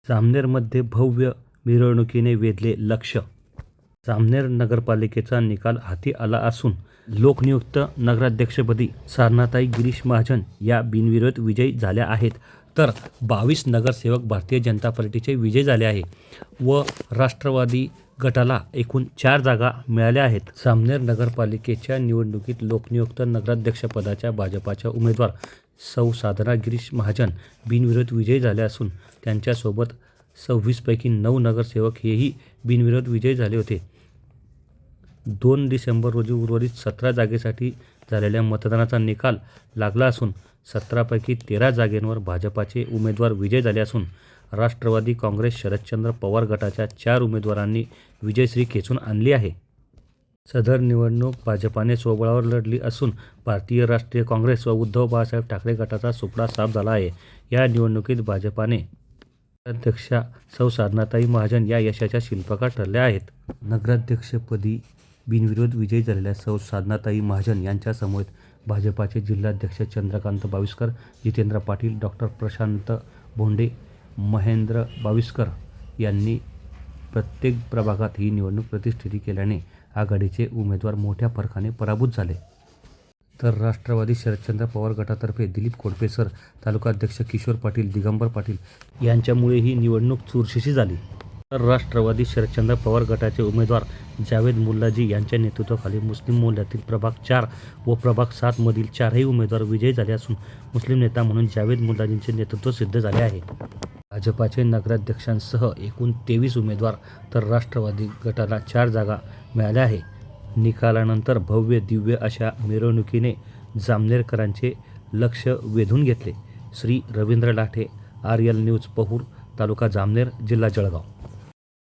जामनेरमध्ये भव्य मिरवणुकीने वेधले लक्ष. जामनेर नगरपालिकेचा निकाल हाती आला असून लोकनियुक्त नगराध्यक्षपदी साधनाताई गिरीश महाजन या बिनविरोध विजयी झाल्या आहेत. तर 22 नगरसेवक भारतीय जनता पार्टीचे विजयी झाले आहे व राष्ट्रवादी गटाला एकूण 4 जागा मिळाल्या आहेत. जामनेर नगरपालिकेच्या निवडणुकीत लोकनियुक्त नगराध्यक्षपदाच्या भाजपाच्या उमेदवार सौ साधना गिरीश महाजन बिनविरोध विजयी झाले असून त्यांच्यासोबत 26 पैकी 9 नगरसेवक हेही बिनविरोध विजयी झाले होते. 2 डिसेंबर रोजी उर्वरित 17 जागेसाठी झालेल्या मतदानाचा निकाल लागला असून 17 पैकी 13 जागेंवर भाजपाचे उमेदवार विजयी झाले असून राष्ट्रवादी काँग्रेस शरदचंद्र पवार गटाच्या 4 उमेदवारांनी विजयश्री खेचून आणली आहे. सदर निवडणूक भाजपाने स्वबळावर लढली असून भारतीय राष्ट्रीय काँग्रेस व उद्धव बाळासाहेब ठाकरे गटाचा सुपडा साफ झाला आहे. या निवडणुकीत भाजपाने अध्यक्षा सौ साधनाताई महाजन या यशाच्या शिल्पकार ठरल्या आहेत. नगराध्यक्षपदी बिनविरोध विजयी झालेल्या सौ साधनाताई महाजन यांच्यासमवेत भाजपाचे जिल्हाध्यक्ष चंद्रकांत बाविस्कर, जितेंद्र पाटील, डॉक्टर प्रशांत भोंडे, महेंद्र बाविस्कर यांनी प्रत्येक प्रभागात ही निवडणूक प्रतिष्ठित केल्याने आघाडीचे उमेदवार मोठ्या फरकाने पराभूत झाले. तर राष्ट्रवादी शरदचंद्र पवार गटातर्फे दिलीप कोडपे सर, तालुकाध्यक्ष किशोर पाटील, दिगंबर पाटील यांच्यामुळे ही निवडणूक चुरशीची झाली. तर राष्ट्रवादी शरदचंद्र पवार गटाचे उमेदवार जावेद मुल्लाजी यांच्या नेतृत्वाखाली मुस्लिम मोहल्ल्यातील प्रभाग 4 व प्रभाग 7 मधील 4ही उमेदवार विजयी झाले असून मुस्लिम नेता म्हणून जावेद मुल्लाजींचे नेतृत्व सिद्ध झाले आहे. भाजपाचे नगराध्यक्षांसह एकूण 23 उमेदवार तर राष्ट्रवादी गटाला 4 जागा मिळाल्या आहे. निकालानंतर भव्य दिव्य अशा मिरवणुकीने जामनेरकरांचे लक्ष वेधून घेतले. श्री रवींद्र लाठे, RL न्यूज, पहूर, तालुका जामनेर, जिल्हा जळगाव.